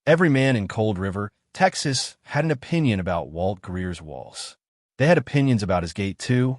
Every man in Cold River, Texas, had an opinion about Walt Greer's walls. They had opinions about his gate, too,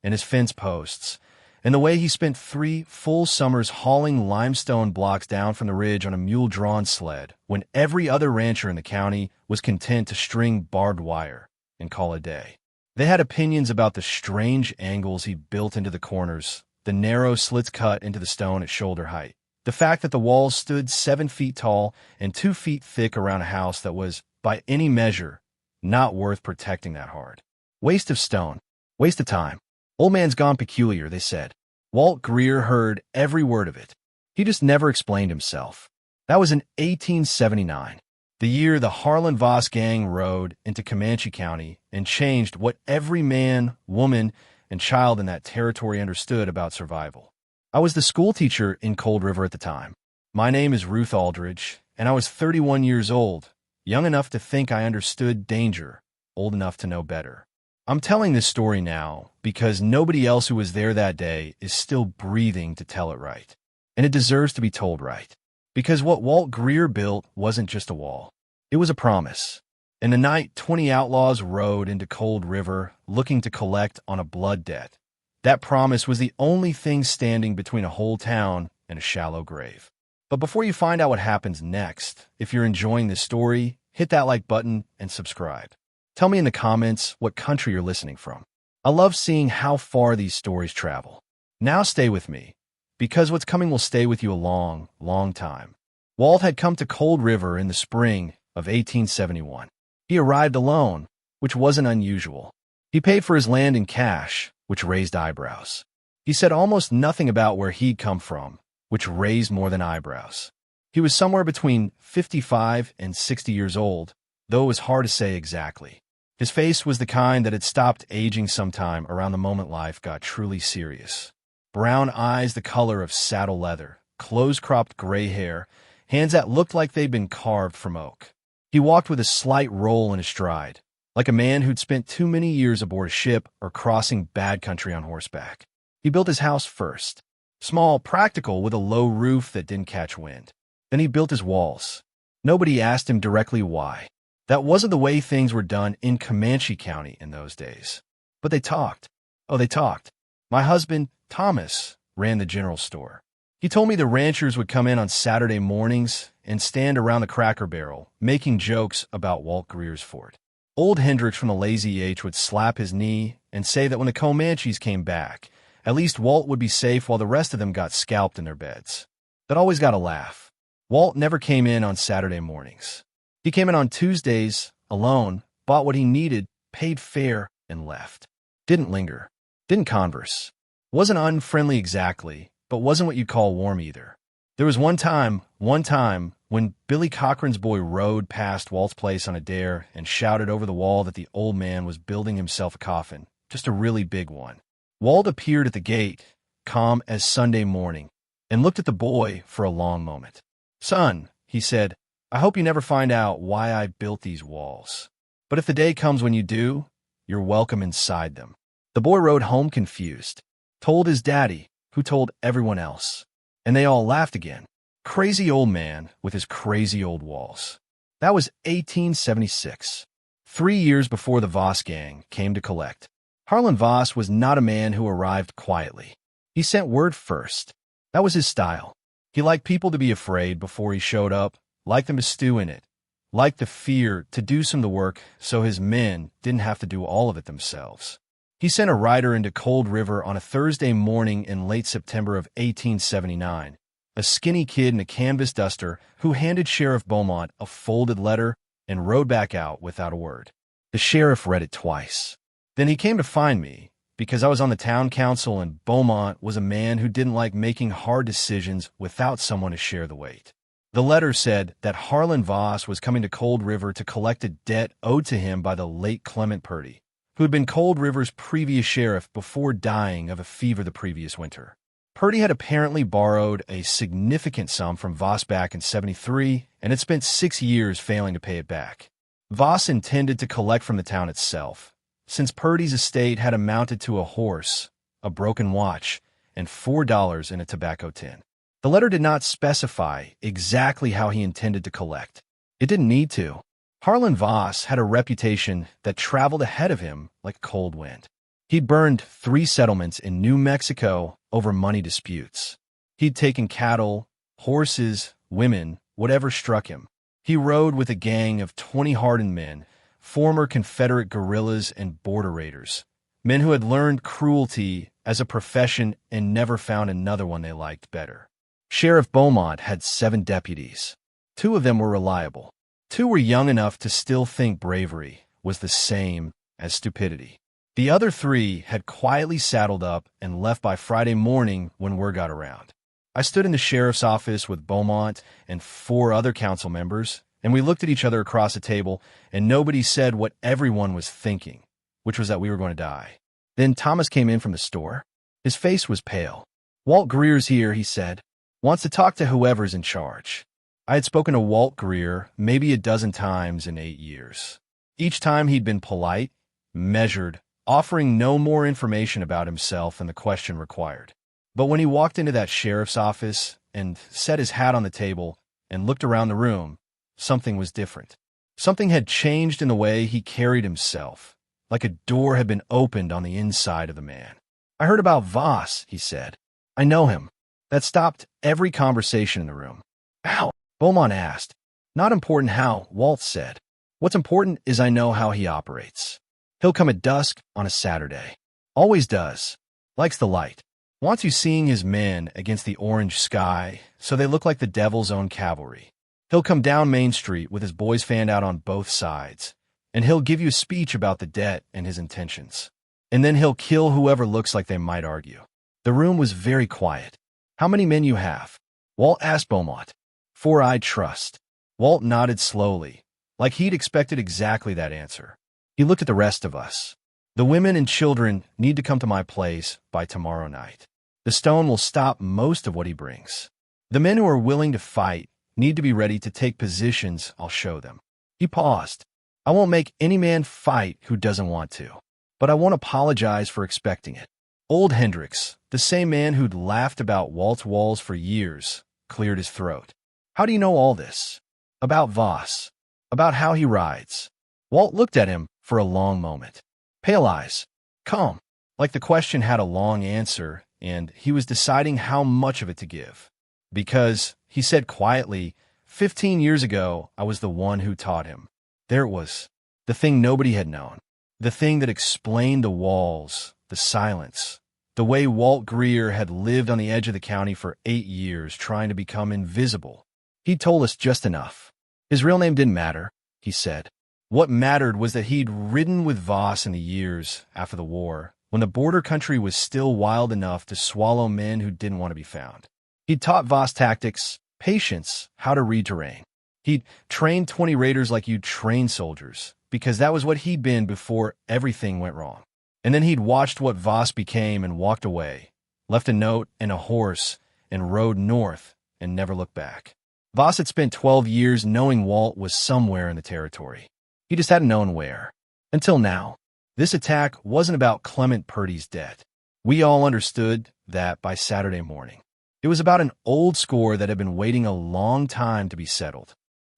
and his fence posts, and the way he spent 3 full summers hauling limestone blocks down from the ridge on a mule-drawn sled when every other rancher in the county was content to string barbed wire and call it a day. They had opinions about the strange angles he built into the corners, the narrow slits cut into the stone at shoulder height, the fact that the walls stood 7 feet tall and 2 feet thick around a house that was, by any measure, not worth protecting that hard. Waste of stone. Waste of time. Old man's gone peculiar, they said. Walt Greer heard every word of it. He just never explained himself. That was in 1879, the year the Harlan Voss gang rode into Comanche County and changed what every man, woman, and child in that territory understood about survival. I was the schoolteacher in Cold River at the time. My name is Ruth Aldridge, and I was 31 years old, young enough to think I understood danger, old enough to know better. I'm telling this story now because nobody else who was there that day is still breathing to tell it right. And it deserves to be told right. Because what Walt Greer built wasn't just a wall. It was a promise. And the night 20 outlaws rode into Cold River looking to collect on a blood debt, that promise was the only thing standing between a whole town and a shallow grave. But before you find out what happens next, if you're enjoying this story, hit that like button and subscribe. Tell me in the comments what country you're listening from. I love seeing how far these stories travel. Now stay with me, because what's coming will stay with you a long, long time. Walt had come to Cold River in the spring of 1871. He arrived alone, which wasn't unusual. He paid for his land in cash, which raised eyebrows. He said almost nothing about where he'd come from, which raised more than eyebrows. He was somewhere between 55 and 60 years old, though it was hard to say exactly. His face was the kind that had stopped aging sometime around the moment life got truly serious. Brown eyes the color of saddle leather, close-cropped gray hair, hands that looked like they'd been carved from oak. He walked with a slight roll in his stride, like a man who'd spent too many years aboard a ship or crossing bad country on horseback. He built his house first, small, practical, with a low roof that didn't catch wind. Then he built his walls. Nobody asked him directly why. That wasn't the way things were done in Comanche County in those days. But they talked. Oh, they talked. My husband, Thomas, ran the general store. He told me the ranchers would come in on Saturday mornings and stand around the Cracker Barrel, making jokes about Walt Greer's fort. Old Hendricks from the Lazy H would slap his knee and say that when the Comanches came back, at least Walt would be safe while the rest of them got scalped in their beds. That always got a laugh. Walt never came in on Saturday mornings. He came in on Tuesdays, alone, bought what he needed, paid fare, and left. Didn't linger. Didn't converse. Wasn't unfriendly exactly, but wasn't what you'd call warm either. There was one time, when Billy Cochran's boy rode past Walt's place on a dare and shouted over the wall that the old man was building himself a coffin, just a really big one. Walt appeared at the gate, calm as Sunday morning, and looked at the boy for a long moment. "Son," he said, "I hope you never find out why I built these walls. But if the day comes when you do, you're welcome inside them." The boy rode home confused, told his daddy, who told everyone else. And they all laughed again. Crazy old man with his crazy old walls. That was 1876, 3 years before the Voss gang came to collect. Harlan Voss was not a man who arrived quietly. He sent word first. That was his style. He liked people to be afraid before he showed up, liked them to stew in it, liked the fear to do some of the work so his men didn't have to do all of it themselves. He sent a rider into Cold River on a Thursday morning in late September of 1879, a skinny kid in a canvas duster who handed Sheriff Beaumont a folded letter and rode back out without a word. The sheriff read it twice. Then he came to find me, because I was on the town council and Beaumont was a man who didn't like making hard decisions without someone to share the weight. The letter said that Harlan Voss was coming to Cold River to collect a debt owed to him by the late Clement Purdy, who had been Cold River's previous sheriff before dying of a fever the previous winter. Purdy had apparently borrowed a significant sum from Voss back in '73 and had spent 6 years failing to pay it back. Voss intended to collect from the town itself, since Purdy's estate had amounted to a horse, a broken watch, and $4 in a tobacco tin. The letter did not specify exactly how he intended to collect, It didn't need to. Harlan Voss had a reputation that traveled ahead of him like a cold wind. He'd burned 3 settlements in New Mexico over money disputes. He'd taken cattle, horses, women, whatever struck him. He rode with a gang of 20 hardened men, former Confederate guerrillas and border raiders, men who had learned cruelty as a profession and never found another one they liked better. Sheriff Beaumont had 7 deputies. 2 of them were reliable. 2 were young enough to still think bravery was the same as stupidity. The other 3 had quietly saddled up and left by Friday morning when word got around. I stood in the sheriff's office with Beaumont and 4 other council members, and we looked at each other across the table, and nobody said what everyone was thinking, which was that we were going to die. Then Thomas came in from the store. His face was pale. "Walt Greer's here," he said. "Wants to talk to whoever's in charge." I had spoken to Walt Greer maybe a dozen times in 8 years. Each time he'd been polite, measured, offering no more information about himself than the question required. But when he walked into that sheriff's office and set his hat on the table and looked around the room, something was different. Something had changed in the way he carried himself, like a door had been opened on the inside of the man. "I heard about Voss," he said. "I know him." That stopped every conversation in the room. "How?" Beaumont asked. "Not important how," Walt said. "What's important is I know how he operates. He'll come at dusk on a Saturday. Always does. Likes the light. Wants you seeing his men against the orange sky so they look like the devil's own cavalry. He'll come down Main Street with his boys fanned out on both sides, and he'll give you a speech about the debt and his intentions. And then he'll kill whoever looks like they might argue." The room was very quiet. "How many men you have?" Walt asked Beaumont. 4 I trust." Walt nodded slowly, like he'd expected exactly that answer. He looked at the rest of us. "The women and children need to come to my place by tomorrow night. The stone will stop most of what he brings. The men who are willing to fight need to be ready to take positions I'll show them." He paused. "I won't make any man fight who doesn't want to, but I won't apologize for expecting it." Old Hendricks, the same man who'd laughed about Walt's walls for years, cleared his throat. "How do you know all this?" "About Voss. About how he rides." Walt looked at him for a long moment. Pale eyes. Calm. Like the question had a long answer, and he was deciding how much of it to give. "Because," he said quietly, 15 years ago, I was the one who taught him." There it was. The thing nobody had known. The thing that explained the walls, the silence, the way Walt Greer had lived on the edge of the county for 8 years trying to become invisible. He'd told us just enough. His real name didn't matter, he said. What mattered was that he'd ridden with Voss in the years after the war, when the border country was still wild enough to swallow men who didn't want to be found. He'd taught Voss tactics, patience, how to read terrain. He'd trained 20 raiders like you'd train soldiers, because that was what he'd been before everything went wrong. And then he'd watched what Voss became and walked away, left a note and a horse, and rode north and never looked back. Voss had spent 12 years knowing Walt was somewhere in the territory. He just hadn't known where. Until now. This attack wasn't about Clement Purdy's debt. We all understood that by Saturday morning. It was about an old score that had been waiting a long time to be settled.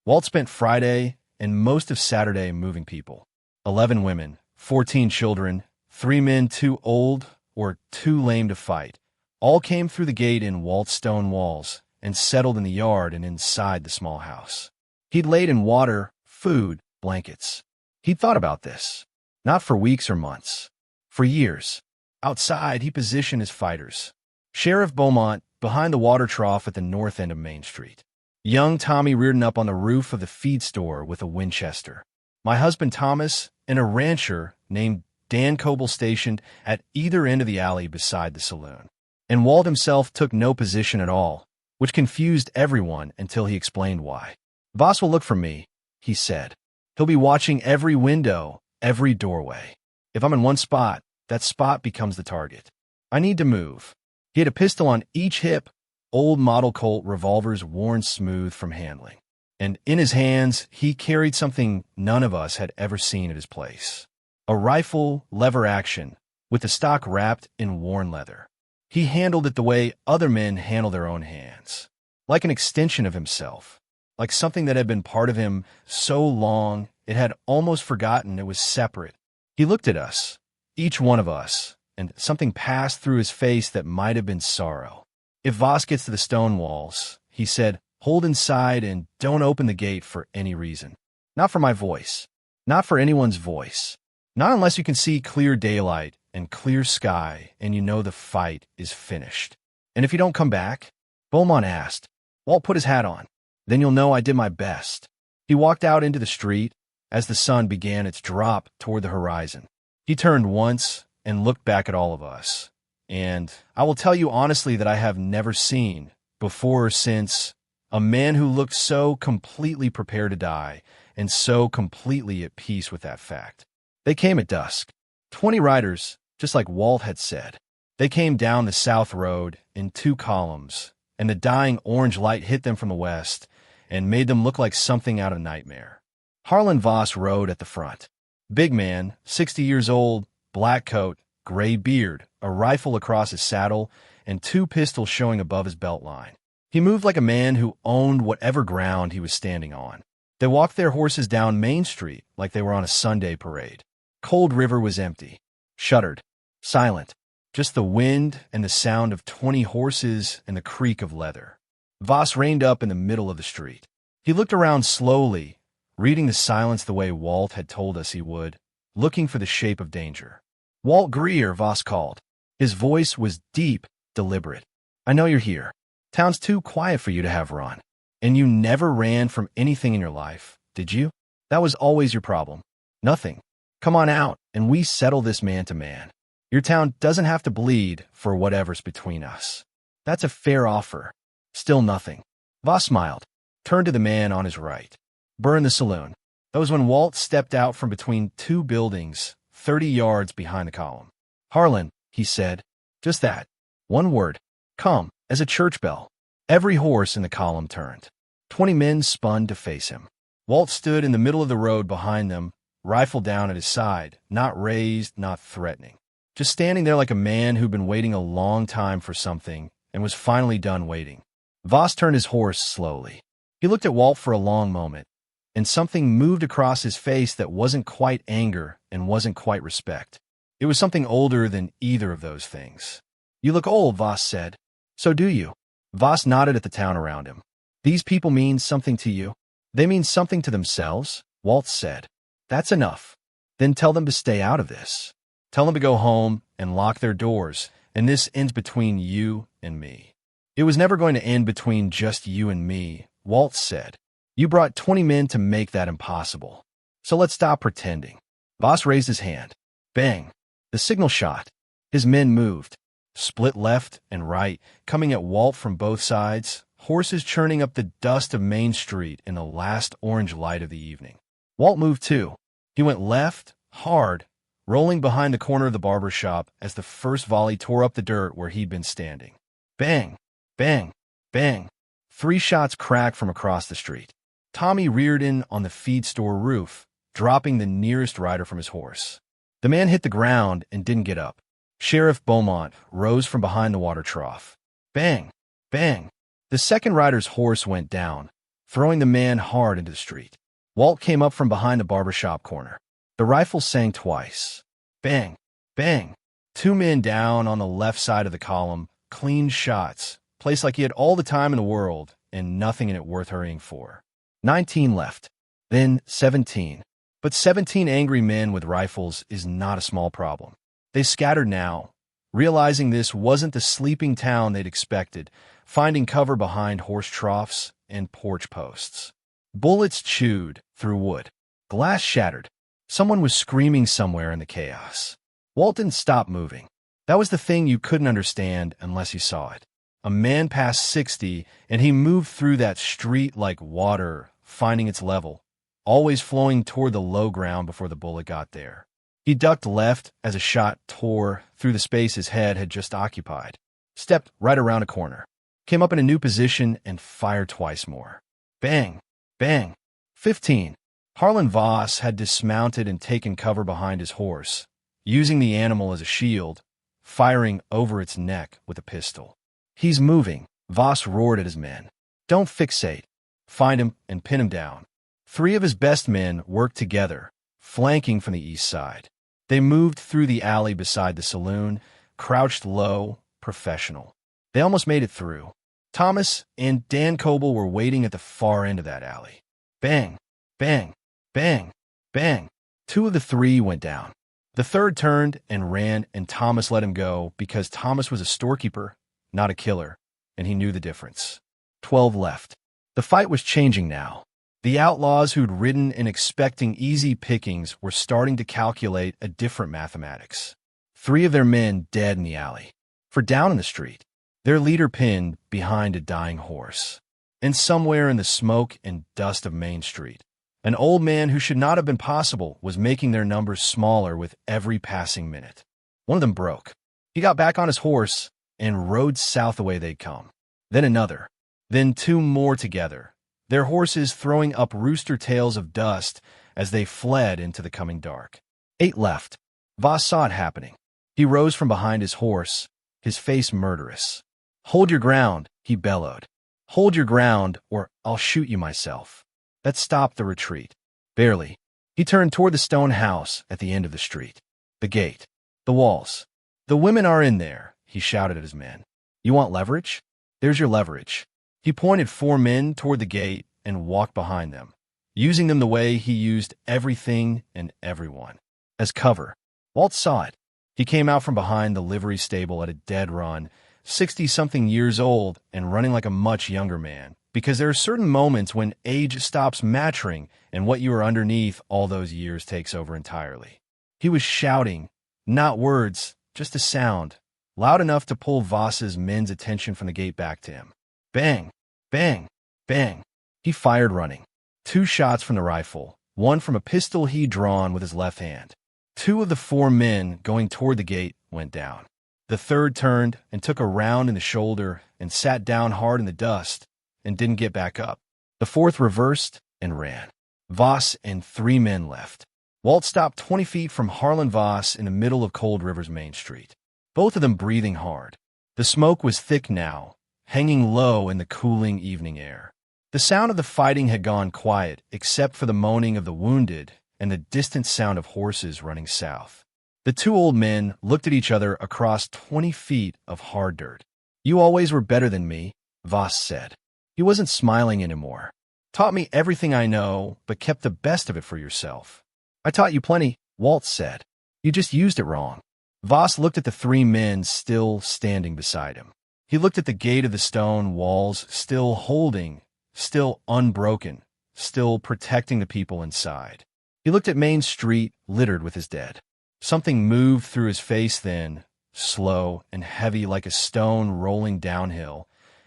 Walt spent Friday and most of Saturday moving people. 11 women, 14 children, 3 men too old or too lame to fight, all came through the gate in Walt's stone walls and settled in the yard and inside the small house. He'd laid in water, food, blankets. He'd thought about this. Not for weeks or months. For years. Outside, he positioned his fighters. Sheriff Beaumont behind the water trough at the north end of Main Street. Young Tommy Reardon up on the roof of the feed store with a Winchester. My husband Thomas and a rancher named Dan Coble stationed at either end of the alley beside the saloon. And Walt himself took no position at all, which confused everyone until he explained why. "Voss will look for me," he said. "He'll be watching every window, every doorway. If I'm in one spot, that spot becomes the target. I need to move." He had a pistol on each hip, old model Colt revolvers worn smooth from handling. And in his hands, he carried something none of us had ever seen at his place. A rifle, lever action, with the stock wrapped in worn leather. He handled it the way other men handle their own hands, like an extension of himself. like something that had been part of him so long it had almost forgotten it was separate. He looked at us, each one of us, and something passed through his face that might have been sorrow. If Voss gets to the stone walls, he said, hold inside and don't open the gate for any reason. Not for my voice. Not for anyone's voice. Not unless you can see clear daylight and clear sky and you know the fight is finished. And if you don't come back? Beaumont asked. Walt put his hat on. Then you'll know I did my best. He walked out into the street as the sun began its drop toward the horizon. He turned once and looked back at all of us. And I will tell you honestly that I have never seen, before or since, a man who looked so completely prepared to die and so completely at peace with that fact. They came at dusk. 20 riders, just like Walt had said. They came down the south road in 2 columns, and the dying orange light hit them from the west and made them look like something out of a nightmare. Harlan Voss rode at the front. Big man, 60 years old, black coat, gray beard, a rifle across his saddle, and 2 pistols showing above his belt line. He moved like a man who owned whatever ground he was standing on. They walked their horses down Main Street like they were on a Sunday parade. Cold River was empty, shuttered, silent, just the wind and the sound of 20 horses and the creak of leather. Voss reined up in the middle of the street. He looked around slowly, reading the silence the way Walt had told us he would, looking for the shape of danger. Walt Greer, Voss called. His voice was deep, deliberate. I know you're here. Town's too quiet for you to have run. And you never ran from anything in your life, did you? That was always your problem. Nothing. Come on out, and we settle this man to man. Your town doesn't have to bleed for whatever's between us. That's a fair offer. Still nothing. Voss smiled, turned to the man on his right. Burn the saloon. That was when Walt stepped out from between 2 buildings, 30 yards behind the column. Harlan, he said. Just that. One word. Come, as a church bell. Every horse in the column turned. 20 men spun to face him. Walt stood in the middle of the road behind them, rifle down at his side, not raised, not threatening. Just standing there like a man who'd been waiting a long time for something and was finally done waiting. Voss turned his horse slowly. He looked at Walt for a long moment, and something moved across his face that wasn't quite anger and wasn't quite respect. It was something older than either of those things. You look old, Voss said. So do you. Voss nodded at the town around him. These people mean something to you? They mean something to themselves, Walt said. That's enough. Then tell them to stay out of this. Tell them to go home and lock their doors, and this ends between you and me. It was never going to end between just you and me, Walt said. You brought 20 men to make that impossible. So let's stop pretending. Voss raised his hand. Bang. The signal shot. His men moved, split left and right, coming at Walt from both sides, horses churning up the dust of Main Street in the last orange light of the evening. Walt moved too. He went left, hard, rolling behind the corner of the barber shop as the first volley tore up the dirt where he'd been standing. Bang, bang, bang. 3 shots cracked from across the street. Tommy reared in on the feed store roof, dropping the nearest rider from his horse. The man hit the ground and didn't get up. Sheriff Beaumont rose from behind the water trough. Bang, bang. The second rider's horse went down, throwing the man hard into the street. Walt came up from behind the barber shop corner. The rifle sang twice. Bang, bang. 2 men down on the left side of the column, clean shots, placed like he had all the time in the world and nothing in it worth hurrying for. 19 left. Then 17. But 17 angry men with rifles is not a small problem. They scattered now, realizing this wasn't the sleeping town they'd expected, finding cover behind horse troughs and porch posts. Bullets chewed through wood. Glass shattered. Someone was screaming somewhere in the chaos. Walt didn't stop moving. That was the thing you couldn't understand unless you saw it. A man past 60, and he moved through that street like water, finding its level, always flowing toward the low ground before the bullet got there. He ducked left as a shot tore through the space his head had just occupied, stepped right around a corner, came up in a new position, and fired twice more. Bang, bang. 15. Harlan Voss had dismounted and taken cover behind his horse, using the animal as a shield, firing over its neck with a pistol. He's moving, Voss roared at his men. Don't fixate. find him, and pin him down. 3 of his best men worked together, flanking from the east side. They moved through the alley beside the saloon, crouched low, professional. They almost made it through. Thomas and Dan Coble were waiting at the far end of that alley. Bang, bang, bang, bang. 2 of the 3 went down. The third turned and ran, and Thomas let him go because Thomas was a storekeeper, not a killer, and he knew the difference. 12 left. The fight was changing now. The outlaws who'd ridden in expecting easy pickings were starting to calculate a different mathematics. 3 of their men dead in the alley. For down in the street, their leader pinned behind a dying horse. And somewhere in the smoke and dust of Main Street, an old man who should not have been possible was making their numbers smaller with every passing minute. One of them broke. He got back on his horse and rode south the way they'd come. Then another. Then 2 more together, their horses throwing up rooster tails of dust as they fled into the coming dark. 8 left. Voss saw it happening. He rose from behind his horse, his face murderous. "Hold your ground," he bellowed. "Hold your ground, or I'll shoot you myself." That stopped the retreat. Barely. He turned toward the stone house at the end of the street. The gate. The walls. "The women are in there," he shouted at his men. "You want leverage? There's your leverage." He pointed 4 men toward the gate and walked behind them, using them the way he used everything and everyone. As cover. Walt saw it. He came out from behind the livery stable at a dead run, 60-something years old and running like a much younger man, because there are certain moments when age stops mattering and what you are underneath all those years takes over entirely. He was shouting, not words, just a sound, loud enough to pull Voss's men's attention from the gate back to him. Bang, bang, bang. He fired running. 2 shots from the rifle, 1 from a pistol he'd drawn with his left hand. 2 of the 4 men going toward the gate went down. The third turned and took a round in the shoulder and sat down hard in the dust and didn't get back up. The 4th reversed and ran. Voss and 3 men left. Walt stopped 20 feet from Harlan Voss in the middle of Cold River's Main Street, both of them breathing hard. The smoke was thick now, hanging low in the cooling evening air. The sound of the fighting had gone quiet, except for the moaning of the wounded and the distant sound of horses running south. The 2 old men looked at each other across 20 feet of hard dirt. "You always were better than me," Voss said. He wasn't smiling anymore. "Taught me everything I know, but kept the best of it for yourself." "I taught you plenty," Walt said. "You just used it wrong." Voss looked at the 3 men still standing beside him. He looked at the gate of the stone walls still holding, still unbroken, still protecting the people inside. He looked at Main Street littered with his dead. Something moved through his face then, slow and heavy like a stone rolling downhill,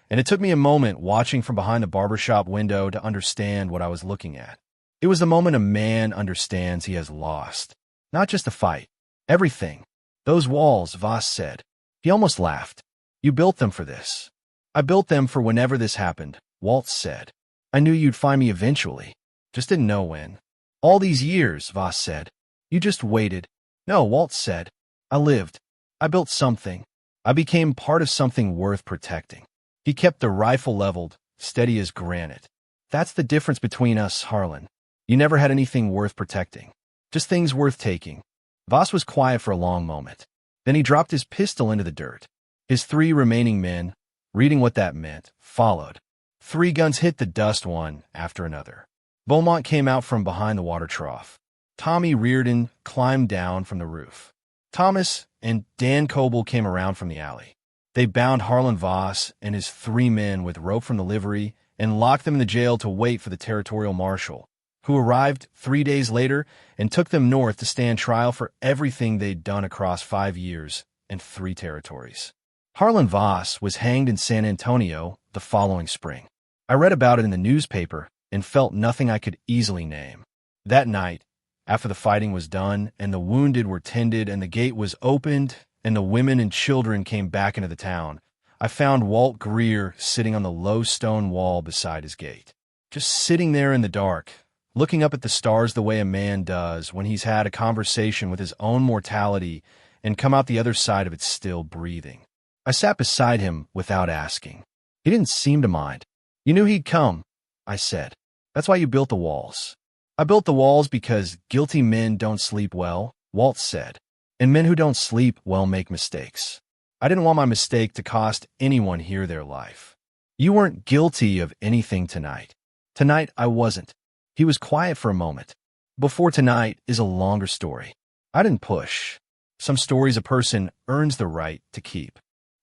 and it took me a moment watching from behind the barbershop window to understand what I was looking at. It was the moment a man understands he has lost. Not just a fight. Everything. "Those walls," Voss said. He almost laughed. "You built them for this." "I built them for whenever this happened," Walt said. "I knew you'd find me eventually. Just didn't know when." "All these years," Voss said. "You just waited." "No," Walt said. "I lived. I built something. I became part of something worth protecting." He kept the rifle leveled, steady as granite. "That's the difference between us, Harlan. You never had anything worth protecting. Just things worth taking." Voss was quiet for a long moment. Then he dropped his pistol into the dirt. His 3 remaining men, reading what that meant, followed. 3 guns hit the dust one after another. Beaumont came out from behind the water trough. Tommy Reardon climbed down from the roof. Thomas and Dan Coble came around from the alley. They bound Harlan Voss and his 3 men with rope from the livery and locked them in the jail to wait for the territorial marshal, who arrived 3 days later and took them north to stand trial for everything they'd done across 5 years and 3 territories. Harlan Voss was hanged in San Antonio the following spring. I read about it in the newspaper and felt nothing I could easily name. That night, after the fighting was done and the wounded were tended and the gate was opened and the women and children came back into the town, I found Walt Greer sitting on the low stone wall beside his gate. Just sitting there in the dark, looking up at the stars the way a man does when he's had a conversation with his own mortality and come out the other side of it still breathing. I sat beside him without asking. He didn't seem to mind. "You knew he'd come," I said. That's why you built the walls. I built the walls because guilty men don't sleep well, Walt said. And men who don't sleep well make mistakes. I didn't want my mistake to cost anyone here their life. You weren't guilty of anything tonight. Tonight, I wasn't. He was quiet for a moment. Before tonight is a longer story. I didn't push. Some stories a person earns the right to keep.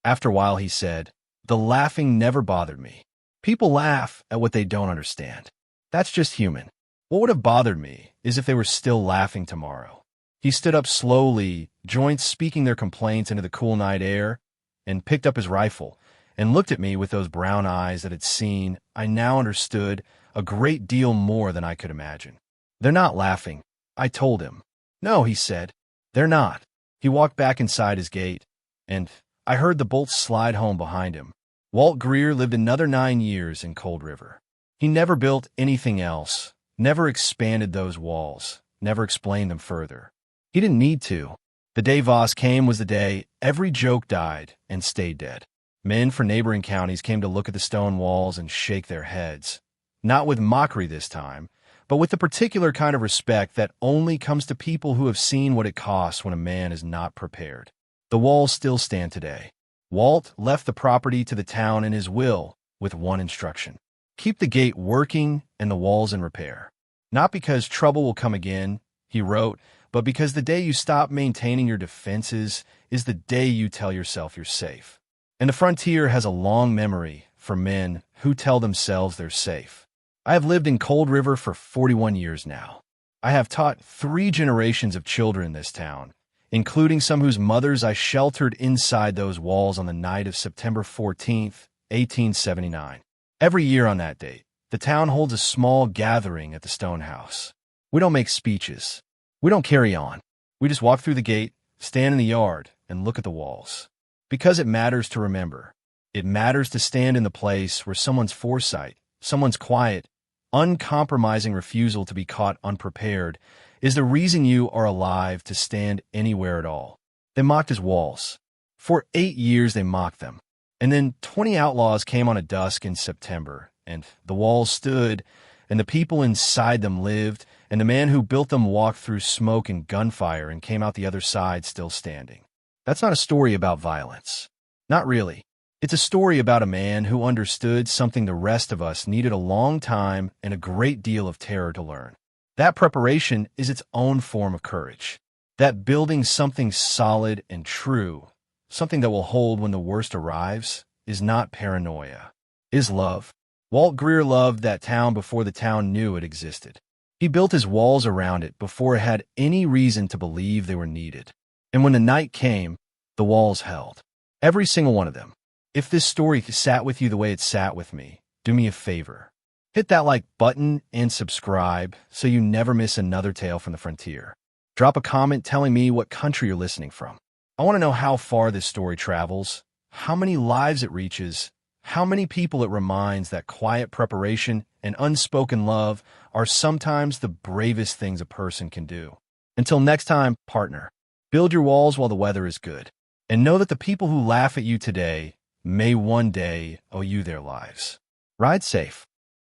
After a while, he said, the laughing never bothered me. People laugh at what they don't understand. That's just human. What would have bothered me is if they were still laughing tomorrow. He stood up slowly, joints speaking their complaints into the cool night air, and picked up his rifle and looked at me with those brown eyes that had seen, I now understood, a great deal more than I could imagine. They're not laughing, I told him. No, he said. They're not. He walked back inside his gate, and I heard the bolts slide home behind him. Walt Greer lived another 9 years in Cold River. He never built anything else, never expanded those walls, never explained them further. He didn't need to. The day Voss came was the day every joke died and stayed dead. Men from neighboring counties came to look at the stone walls and shake their heads. Not with mockery this time, but with the particular kind of respect that only comes to people who have seen what it costs when a man is not prepared. The walls still stand today. Walt left the property to the town in his will with one instruction. Keep the gate working and the walls in repair. Not because trouble will come again, he wrote, but because the day you stop maintaining your defenses is the day you tell yourself you're safe. And the frontier has a long memory for men who tell themselves they're safe. I have lived in Cold River for 41 years now. I have taught 3 generations of children in this town, including some whose mothers I sheltered inside those walls on the night of September 14th, 1879. Every year on that date, the town holds a small gathering at the stone house. We don't make speeches. We don't carry on. We just walk through the gate, stand in the yard, and look at the walls. Because it matters to remember. It matters to stand in the place where someone's foresight, someone's quiet, uncompromising refusal to be caught unprepared is the reason you are alive to stand anywhere at all. They mocked his walls. For 8 years they mocked them. And then 20 outlaws came on a dusk in September, and the walls stood, and the people inside them lived, and the man who built them walked through smoke and gunfire and came out the other side still standing. That's not a story about violence. Not really. It's a story about a man who understood something the rest of us needed a long time and a great deal of terror to learn. That preparation is its own form of courage. That building something solid and true, something that will hold when the worst arrives, is not paranoia, is love. Walt Greer loved that town before the town knew it existed. He built his walls around it before it had any reason to believe they were needed. And when the night came, the walls held. Every single one of them. If this story sat with you the way it sat with me, do me a favor. Hit that like button and subscribe so you never miss another tale from the frontier. Drop a comment telling me what country you're listening from. I want to know how far this story travels, how many lives it reaches, how many people it reminds that quiet preparation and unspoken love are sometimes the bravest things a person can do. Until next time, partner, build your walls while the weather is good, and know that the people who laugh at you today may one day owe you their lives. Ride safe.